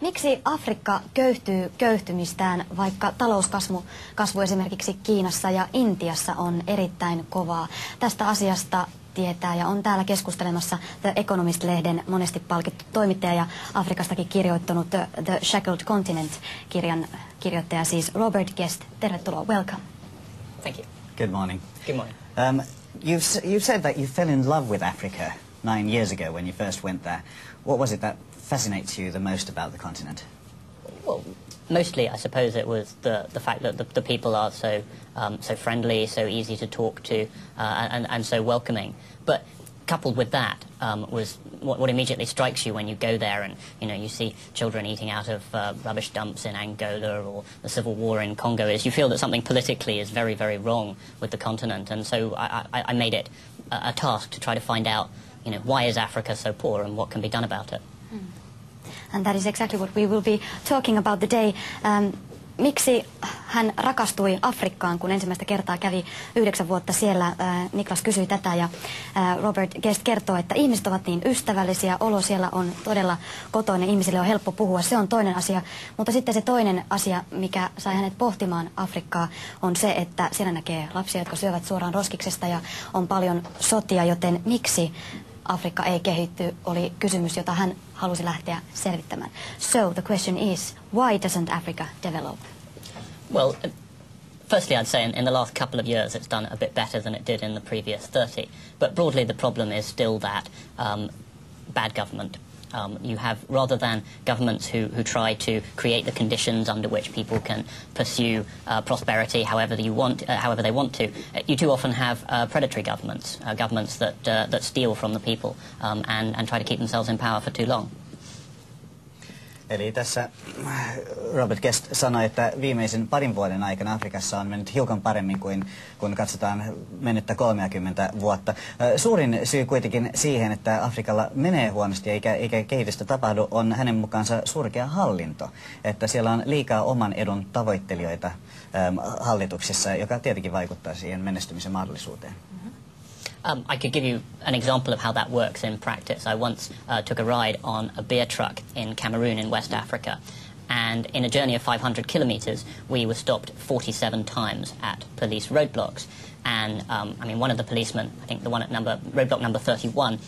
Miksi Afrikka köyhtyy köyhtymistään, vaikka talouskasvu esimerkiksi Kiinassa ja Intiassa on erittäin kovaa? Tästä asiasta tietää ja on täällä keskustelemassa The Economist-lehden monesti palkittu toimittaja ja Afrikastakin kirjoittanut The Shackled Continent-kirjan kirjoittaja siis Robert Guest. Tervetuloa, welcome. Thank you. Good morning. Good morning. You've said that you fell in love with Africa 9 years ago when you first went there. What was it that fascinates you the most about the continent? Well, mostly I suppose it was the fact that the people are so friendly, so easy to talk to, and so welcoming. But coupled with that was what immediately strikes you when you go there and you see children eating out of rubbish dumps in Angola or the civil war in Congo is you feel that something politically is very, very wrong with the continent, and so I made it a task to try to find out why is Africa so poor and what can be done about it. And that is exactly what we will be talking about today. Miksi hän rakastui Afrikkaan, kun ensimmäistä kertaa kävi 9 vuotta siellä? Niklas kysyi tätä ja Robert Guest kertoo, että ihmiset ovat niin ystävällisiä, olo siellä on todella kotoinen, ihmisille on helppo puhua, se on toinen asia. Mutta sitten se toinen asia, mikä sai hänet pohtimaan Afrikkaa, on se, että siellä näkee lapsia, jotka syövät suoraan roskiksesta ja on paljon sotia, joten miksi Afrikka ei kehitty, oli kysymys, jota hän halusi lähteä selvittämään. So the question is, why doesn't Africa develop? Well, firstly I'd say in the last couple of years it's done a bit better than it did in the previous 30. But broadly the problem is still that bad government. You have, rather than governments who try to create the conditions under which people can pursue prosperity however they want to, you too often have predatory governments, governments that steal from the people and try to keep themselves in power for too long. Eli tässä Robert Guest sanoi, että viimeisen parin vuoden aikana Afrikassa on mennyt hiukan paremmin kuin kun katsotaan mennyttä 30 vuotta. Suurin syy kuitenkin siihen, että Afrikalla menee huonosti eikä kehitystä tapahdu, on hänen mukaansa surkea hallinto. Että siellä on liikaa oman edun tavoittelijoita hallituksissa, joka tietenkin vaikuttaa siihen menestymisen mahdollisuuteen. I could give you an example of how that works in practice. I once took a ride on a beer truck in Cameroon in West Africa, and in a journey of 500 kilometers, we were stopped 47 times at police roadblocks. And one of the policemen, I think the one at roadblock number 31,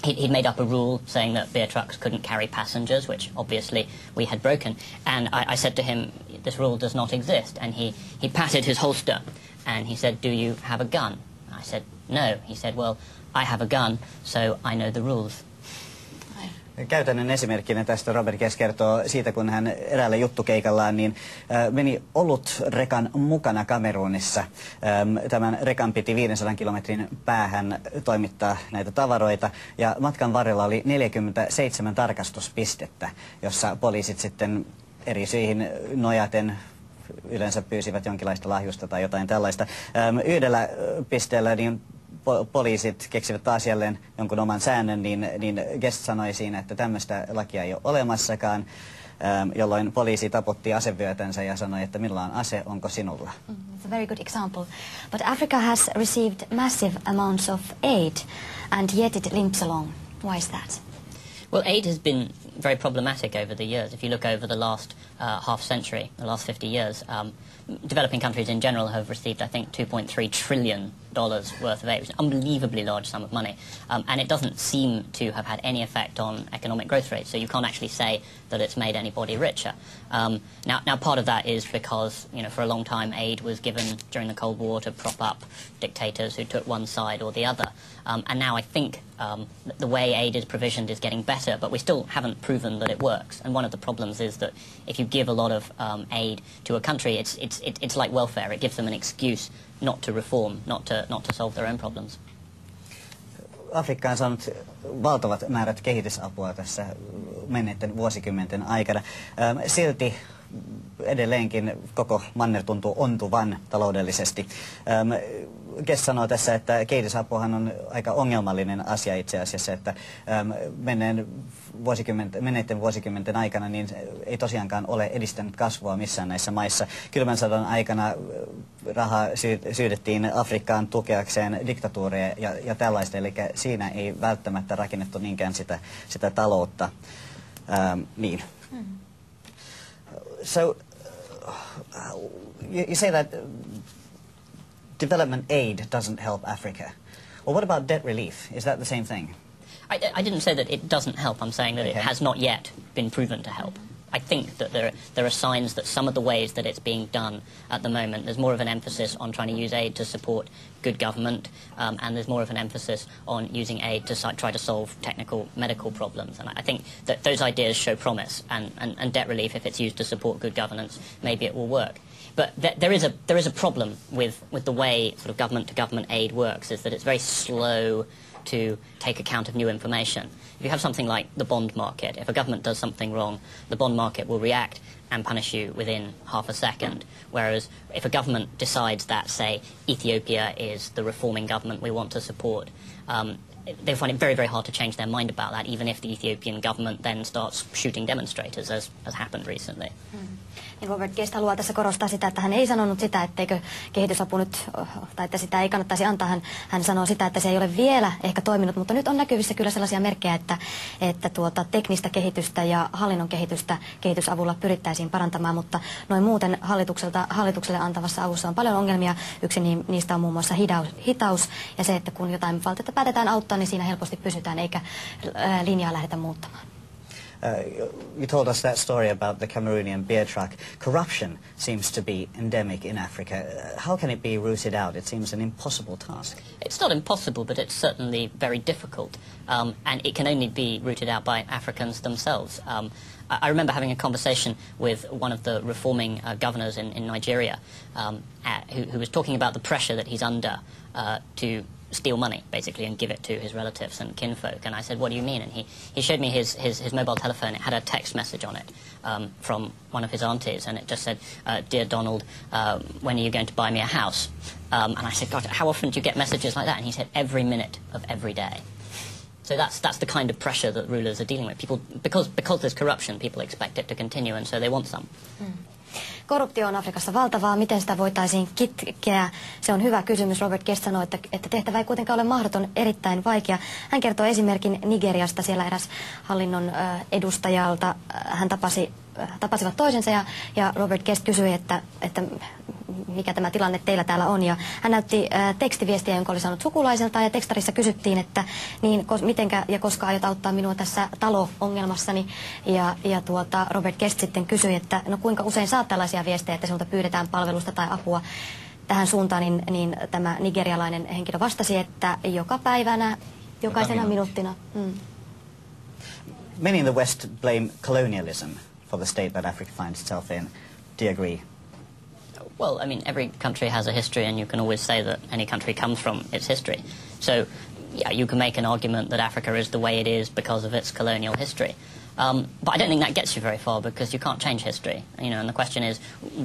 he'd made up a rule saying that beer trucks couldn't carry passengers, which obviously we had broken. And I said to him, this rule does not exist. And he patted his holster, and he said, do you have a gun? I said, no. He said, well, I have a gun, so I know the rules. Käytännön esimerkkinä tästä Robert Guest kertoo siitä, kun hän eräällä juttukeikallaan meni olutrekan mukana Kamerunissa. Tämän rekan piti 500 kilometrin päähän toimittaa näitä tavaroita ja matkan varrella oli 47 tarkastuspistettä, jossa poliisit sitten eri syihin nojaten yleensä pyysivät jonkinlaista lahjusta tai jotain tällaista. Yhdellä pisteellä poliisit keksivät taas jälleen jonkun oman säännön, niin Guest sanoi siinä, että tämmöistä lakia ei ole olemassakaan, jolloin poliisi taputti asevyötänsä ja sanoi, että millä on ase, onko sinulla? It's a very good example. But Africa has received massive amounts of aid, and yet it limps along. Why is that? Well, aid has been very problematic over the years. If you look over the last half century, the last 50 years, developing countries in general have received, I think, $2.3 trillion worth of aid, which is an unbelievably large sum of money. And it doesn't seem to have had any effect on economic growth rates, so you can't actually say that it's made anybody richer. Now part of that is because, for a long time aid was given during the Cold War to prop up dictators who took one side or the other. And now I think the way aid is provisioned is getting better, but we still haven't proven that it works. And one of the problems is that if you give a lot of aid to a country, it's like welfare. It gives them an excuse not to reform, not to solve their own problems. Afrikka on saanut valtavat määrät kehitysapua tässä menneiden vuosikymmenten aikana. Silti edelleenkin koko manner tuntuu ontuvan taloudellisesti. Guest sanoo tässä, että kehitysapuhan on aika ongelmallinen asia itse asiassa, että menneiden vuosikymmenten aikana niin ei tosiaankaan ole edistänyt kasvua missään näissä maissa. Kylmän sodan aikana rahaa syydettiin Afrikkaan tukeakseen diktatuureja ja tällaista, eli siinä ei välttämättä rakennettu niinkään sitä taloutta. Niin. So, you say that development aid doesn't help Africa. Well, what about debt relief? Is that the same thing? I didn't say that it doesn't help. I'm saying that it has not yet been proven to help. I think that there are signs that some of the ways that it's being done at the moment, there's more of an emphasis on trying to use aid to support good government, and there's more of an emphasis on using aid to try to solve technical medical problems. And I think that those ideas show promise, and debt relief, if it's used to support good governance, maybe it will work. But there is a problem with the way sort of government-to-government aid works, is that it's very slow to take account of new information. If you have something like the bond market, if a government does something wrong, the bond market will react and punish you within half a second. Whereas if a government decides that, say, Ethiopia is the reforming government we want to support, they find it very, very hard to change their mind about that, even if the Ethiopian government then starts shooting demonstrators, as happened recently. Niin Robert Guest haluaa tässä korostaa sitä, että hän ei sanonut sitä, etteikö kehitysapu nyt, tai että sitä ei kannattaisi antaa. Hän sanoo sitä, että se ei ole vielä ehkä toiminut, mutta nyt on näkyvissä kyllä sellaisia merkkejä, että teknistä kehitystä ja hallinnon kehitystä kehitysavulla pyrittäisiin parantamaan, mutta noin muuten hallitukselle antavassa avussa on paljon ongelmia. Yksi niistä on muun muassa hitaus ja se, että kun jotain valtiota päätetään auttaa, niin siinä helposti pysytään eikä linjaa lähdetä muuttamaan. You told us that story about the Cameroonian beer truck. Corruption seems to be endemic in Africa. How can it be rooted out? It seems an impossible task. It's not impossible, but it's certainly very difficult. And it can only be rooted out by Africans themselves. I remember having a conversation with one of the reforming governors in Nigeria who was talking about the pressure that he's under to steal money, basically, and give it to his relatives and kinfolk. And I said, what do you mean? And he showed me his mobile telephone. It had a text message on it from one of his aunties, and it just said, Dear Donald, when are you going to buy me a house? And I said, God, how often do you get messages like that? And he said, every minute of every day. So that's the kind of pressure that rulers are dealing with. People, because there's corruption, people expect it to continue, and so they want some. Korruptio on Afrikassa valtavaa. Miten sitä voitaisiin kitkeä? Se on hyvä kysymys. Robert Guest sanoi, että tehtävä ei kuitenkaan ole mahdoton, erittäin vaikea. Hän kertoo esimerkin Nigeriasta. Siellä eräs hallinnon edustajalta hän tapasivat toisensa ja Robert Guest kysyi, että mikä tämä tilanne teillä täällä on. Ja hän näytti tekstiviestiä, jonka oli saanut sukulaiselta, ja tekstarissa kysyttiin, että niin, mitenkä ja koska aiot auttaa minua tässä talo-ongelmassani. Ja Robert Guest sitten kysyi, että no kuinka usein saat tällaisia viestejä, että sinulta pyydetään palvelusta tai apua tähän suuntaan, niin tämä nigerialainen henkilö vastasi, että joka päivänä, jokaisena minuuttina. Many in the West blame colonialism for the state that Africa finds itself in. Do you agree? Well, I mean, every country has a history, and you can always say that any country comes from its history. So, yeah, you can make an argument that Africa is the way it is because of its colonial history. But I don't think that gets you very far, because you can't change history. You know, and the question is,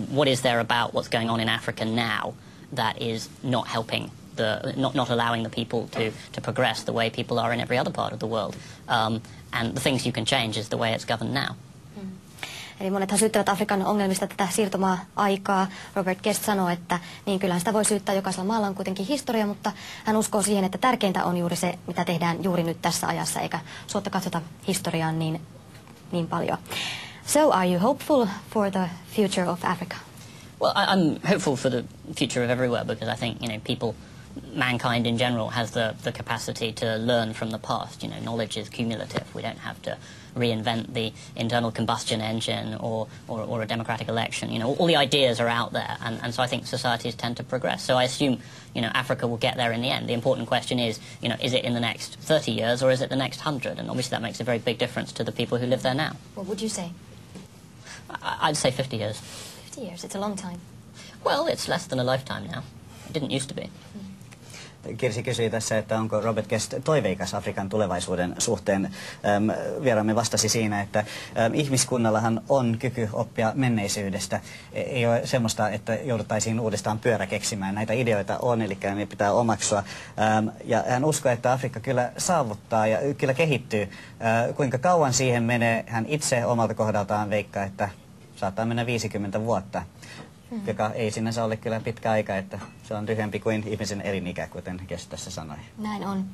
what is there about what's going on in Africa now that is not helping not allowing the people to progress the way people are in every other part of the world? And the things you can change is the way it's governed now. Eli monethan syyttävät Afrikan ongelmista tätä siirtymäaikaa. Robert Guest sanoi, että niin kyllähän sitä voi syyttää, jokaisella maalla on kuitenkin historia, mutta hän uskoo siihen, että tärkeintä on juuri se, mitä tehdään juuri nyt tässä ajassa, eikä suotta katsota historiaan niin paljon. So, are you hopeful for the future of Africa? Well, I'm hopeful for the future of everywhere, because I think, mankind in general has the capacity to learn from the past. Knowledge is cumulative. We don't have to reinvent the internal combustion engine or a democratic election. All the ideas are out there, and so I think societies tend to progress. So I assume, Africa will get there in the end. The important question is it in the next 30 years or is it the next 100? And obviously that makes a very big difference to the people who live there now. What would you say? I'd say 50 years. 50 years, it's a long time. Well, it's less than a lifetime now. It didn't used to be. Kirsi kysyi tässä, että onko Robert Guest toiveikas Afrikan tulevaisuuden suhteen. Vieraamme vastasi siinä, että ihmiskunnallahan on kyky oppia menneisyydestä. Ei ole semmoista, että jouduttaisiin uudestaan pyörä keksimään. Näitä ideoita on, eli ne pitää omaksua. Ja hän uskoo, että Afrikka kyllä saavuttaa ja kyllä kehittyy. Kuinka kauan siihen menee, hän itse omalta kohdaltaan veikkaa, että saattaa mennä 50 vuotta. Joka ei sinänsä ole kyllä pitkä aika, että se on lyhyempi kuin ihmisen elinikä, kuten Guest tässä sanoi. Näin on.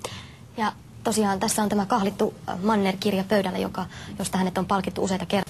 Ja tosiaan tässä on tämä kahlittu Manner-kirja pöydällä, josta hänet on palkittu useita kertoja.